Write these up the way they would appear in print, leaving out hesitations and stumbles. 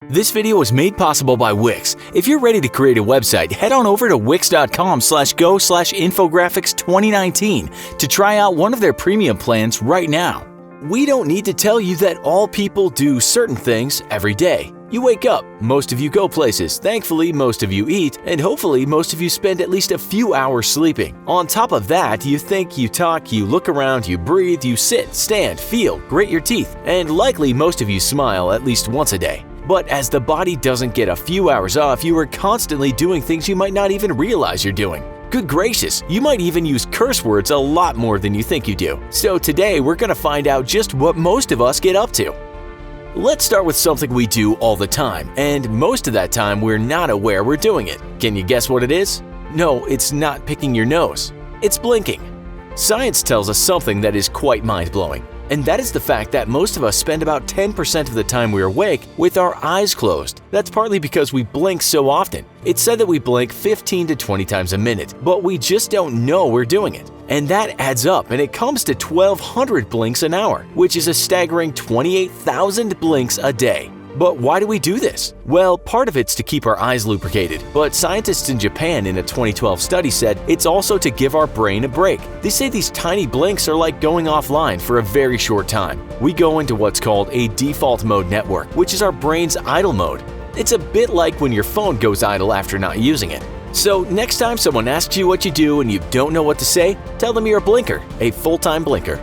This video was made possible by Wix. If you're ready to create a website, head on over to wix.com/go/infographics2019 to try out one of their premium plans right now. We don't need to tell you that all people do certain things every day. You wake up, most of you go places, thankfully most of you eat, and hopefully most of you spend at least a few hours sleeping. On top of that, you think, you talk, you look around, you breathe, you sit, stand, feel, grate your teeth, and likely most of you smile at least once a day. But as the body doesn't get a few hours off, you are constantly doing things you might not even realize you're doing. Good gracious, you might even use curse words a lot more than you think you do. So today we're going to find out just what most of us get up to. Let's start with something we do all the time, and most of that time we're not aware we're doing it. Can you guess what it is? No, it's not picking your nose. It's blinking. Science tells us something that is quite mind-blowing, and that is the fact that most of us spend about 10% of the time we're awake with our eyes closed. That's partly because we blink so often. It's said that we blink 15 to 20 times a minute, but we just don't know we're doing it. And that adds up, and it comes to 1,200 blinks an hour, which is a staggering 28,000 blinks a day. But why do we do this? Well, part of it's to keep our eyes lubricated, but scientists in Japan in a 2012 study said it's also to give our brain a break. They say these tiny blinks are like going offline for a very short time. We go into what's called a default mode network, which is our brain's idle mode. It's a bit like when your phone goes idle after not using it. So next time someone asks you what you do and you don't know what to say, tell them you're a blinker, a full-time blinker.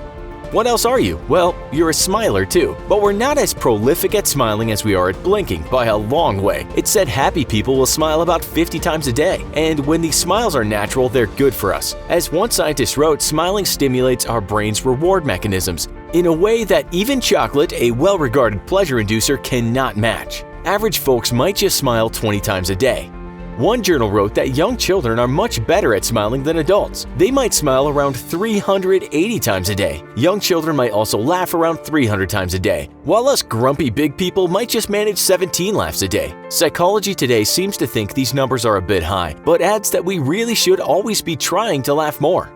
What else are you? Well, you're a smiler too, but we're not as prolific at smiling as we are at blinking by a long way. It's said happy people will smile about 50 times a day, and when these smiles are natural, they're good for us. As one scientist wrote, smiling stimulates our brain's reward mechanisms in a way that even chocolate, a well-regarded pleasure inducer, cannot match. Average folks might just smile 20 times a day. One journal wrote that young children are much better at smiling than adults. They might smile around 380 times a day. Young children might also laugh around 300 times a day, while us grumpy big people might just manage 17 laughs a day. Psychology Today seems to think these numbers are a bit high, but adds that we really should always be trying to laugh more.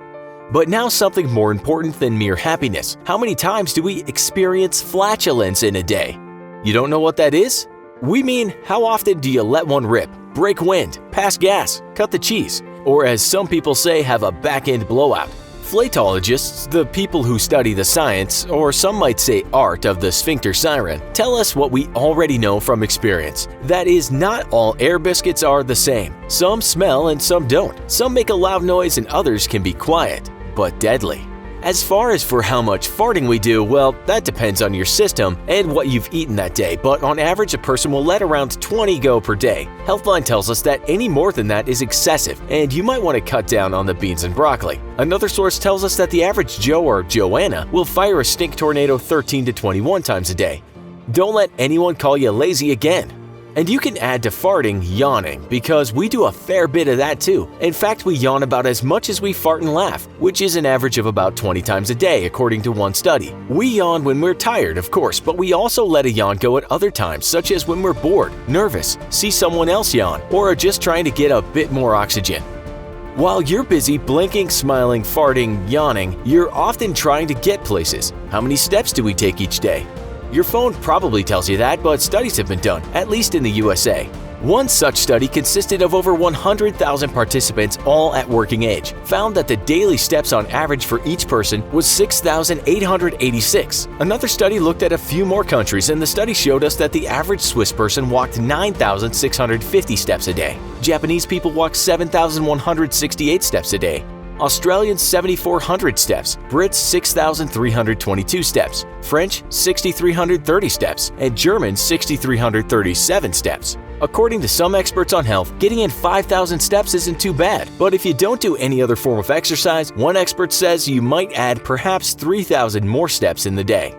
But now something more important than mere happiness. How many times do we experience flatulence in a day? You don't know what that is? We mean, how often do you let one rip, break wind, pass gas, cut the cheese, or as some people say, have a back-end blowout? Flatologists, the people who study the science, or some might say art, of the sphincter siren, tell us what we already know from experience. That is, not all air biscuits are the same. Some smell and some don't. Some make a loud noise and others can be quiet, but deadly. As far as for how much farting we do, well, that depends on your system and what you've eaten that day, but on average a person will let around 20 go per day. Healthline tells us that any more than that is excessive, and you might want to cut down on the beans and broccoli. Another source tells us that the average Joe or Joanna will fire a stink tornado 13 to 21 times a day. Don't let anyone call you lazy again. And you can add to farting yawning, because we do a fair bit of that too. In fact, we yawn about as much as we fart and laugh, which is an average of about 20 times a day according to one study. We yawn when we're tired, of course, but we also let a yawn go at other times, such as when we're bored, nervous, see someone else yawn, or are just trying to get a bit more oxygen. While you're busy blinking, smiling, farting, yawning, you're often trying to get places. How many steps do we take each day? Your phone probably tells you that, but studies have been done, at least in the USA. One such study consisted of over 100,000 participants, all at working age, found that the daily steps on average for each person was 6,886. Another study looked at a few more countries, and the study showed us that the average Swiss person walked 9,650 steps a day. Japanese people walk 7,168 steps a day. Australians 7,400 steps, Brits 6,322 steps, French 6,330 steps, and Germans 6,337 steps. According to some experts on health, getting in 5,000 steps isn't too bad, but if you don't do any other form of exercise, one expert says you might add perhaps 3,000 more steps in the day.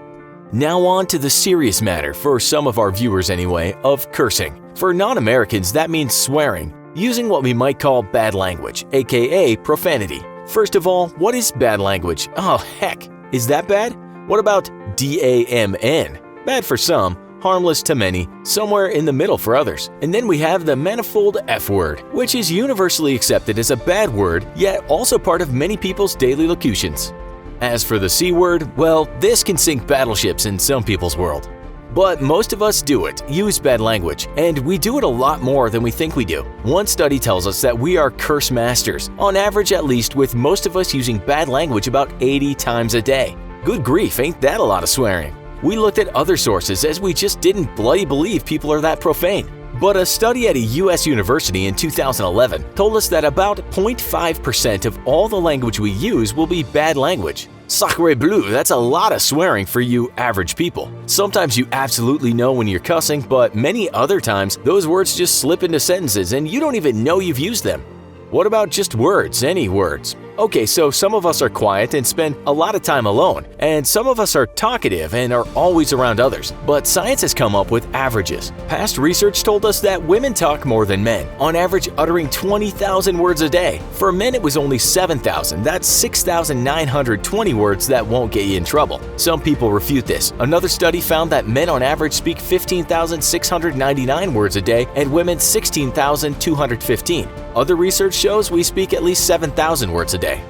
Now on to the serious matter, for some of our viewers anyway, of cursing. For non-Americans, that means swearing, using what we might call bad language, aka profanity. First of all, what is bad language? Oh heck, is that bad? What about DAMN? Bad for some, harmless to many, somewhere in the middle for others. And then we have the manifold F word, which is universally accepted as a bad word, yet also part of many people's daily locutions. As for the C word, well, this can sink battleships in some people's world. But most of us do it, use bad language, and we do it a lot more than we think we do. One study tells us that we are curse masters, on average at least, with most of us using bad language about 80 times a day. Good grief, ain't that a lot of swearing? We looked at other sources as we just didn't bloody believe people are that profane. But a study at a US university in 2011 told us that about 0.5% of all the language we use will be bad language. Sacre bleu, that's a lot of swearing for you average people. Sometimes you absolutely know when you're cussing, but many other times those words just slip into sentences and you don't even know you've used them. What about just words, any words? Okay, so some of us are quiet and spend a lot of time alone, and some of us are talkative and are always around others, but science has come up with averages. Past research told us that women talk more than men, on average uttering 20,000 words a day. For men it was only 7,000, that's 6,920 words that won't get you in trouble. Some people refute this. Another study found that men on average speak 15,699 words a day and women 16,215. Other research shows we speak at least 7,000 words a day.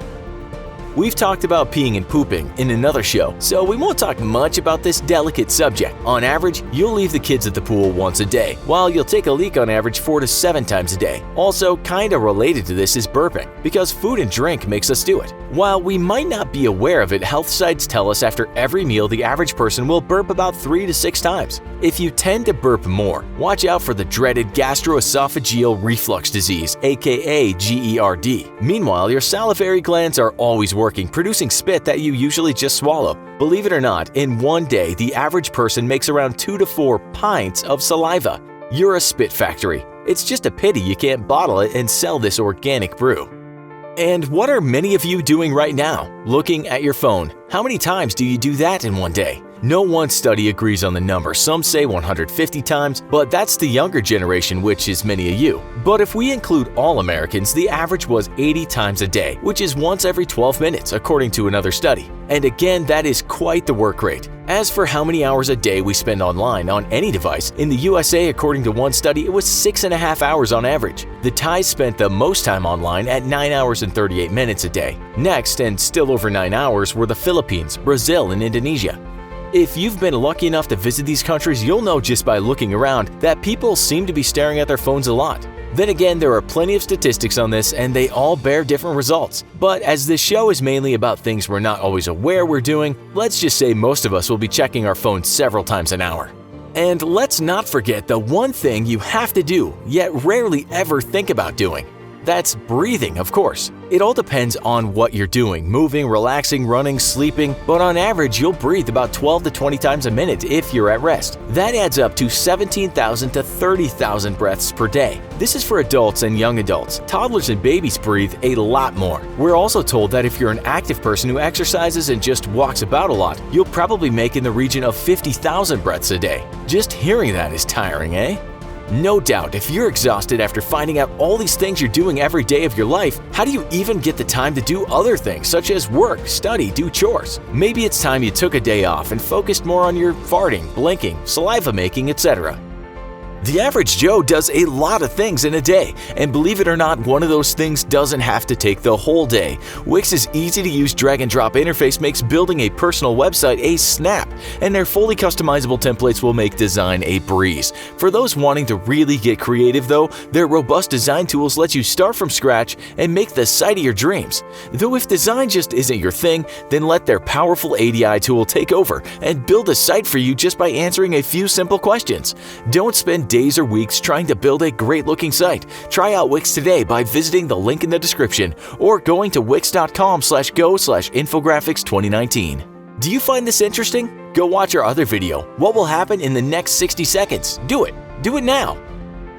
We've talked about peeing and pooping in another show, so we won't talk much about this delicate subject. On average, you'll leave the kids at the pool once a day, while you'll take a leak on average 4 to 7 times a day. Also, kinda related to this is burping, because food and drink makes us do it. While we might not be aware of it, health sites tell us after every meal the average person will burp about 3 to 6 times. If you tend to burp more, watch out for the dreaded gastroesophageal reflux disease, aka GERD. Meanwhile, your salivary glands are always working, producing spit that you usually just swallow. Believe it or not, in one day, the average person makes around 2 to 4 pints of saliva. You're a spit factory. It's just a pity you can't bottle it and sell this organic brew. And what are many of you doing right now? Looking at your phone. How many times do you do that in one day? No one study agrees on the number. Some say 150 times, but that's the younger generation, which is many of you. But if we include all Americans, the average was 80 times a day, which is once every 12 minutes, according to another study. And again, that is quite the work rate. As for how many hours a day we spend online on any device, in the USA, according to one study, it was 6.5 hours on average. The Thais spent the most time online at 9 hours and 38 minutes a day. Next, and still over 9 hours, were the Philippines, Brazil, and Indonesia. If you've been lucky enough to visit these countries, you'll know just by looking around that people seem to be staring at their phones a lot. Then again, there are plenty of statistics on this and they all bear different results. But as this show is mainly about things we're not always aware we're doing, let's just say most of us will be checking our phones several times an hour. And let's not forget the one thing you have to do, yet rarely ever think about doing. That's breathing, of course. It all depends on what you're doing, moving, relaxing, running, sleeping, but on average you'll breathe about 12 to 20 times a minute if you're at rest. That adds up to 17,000 to 30,000 breaths per day. This is for adults and young adults. Toddlers and babies breathe a lot more. We're also told that if you're an active person who exercises and just walks about a lot, you'll probably make in the region of 50,000 breaths a day. Just hearing that is tiring, eh? No doubt, if you're exhausted after finding out all these things you're doing every day of your life, how do you even get the time to do other things such as work, study, do chores? Maybe it's time you took a day off and focused more on your farting, blinking, saliva making, etc. The average Joe does a lot of things in a day, and believe it or not, one of those things doesn't have to take the whole day. Wix's easy-to-use drag-and-drop interface makes building a personal website a snap, and their fully customizable templates will make design a breeze. For those wanting to really get creative though, their robust design tools let you start from scratch and make the site of your dreams. Though if design just isn't your thing, then let their powerful ADI tool take over and build a site for you just by answering a few simple questions. Don't spend days or weeks trying to build a great-looking site. Try out Wix today by visiting the link in the description or going to wix.com/go/infographics2019. Do you find this interesting? Go watch our other video, What Will Happen in the Next 60 Seconds. Do it now!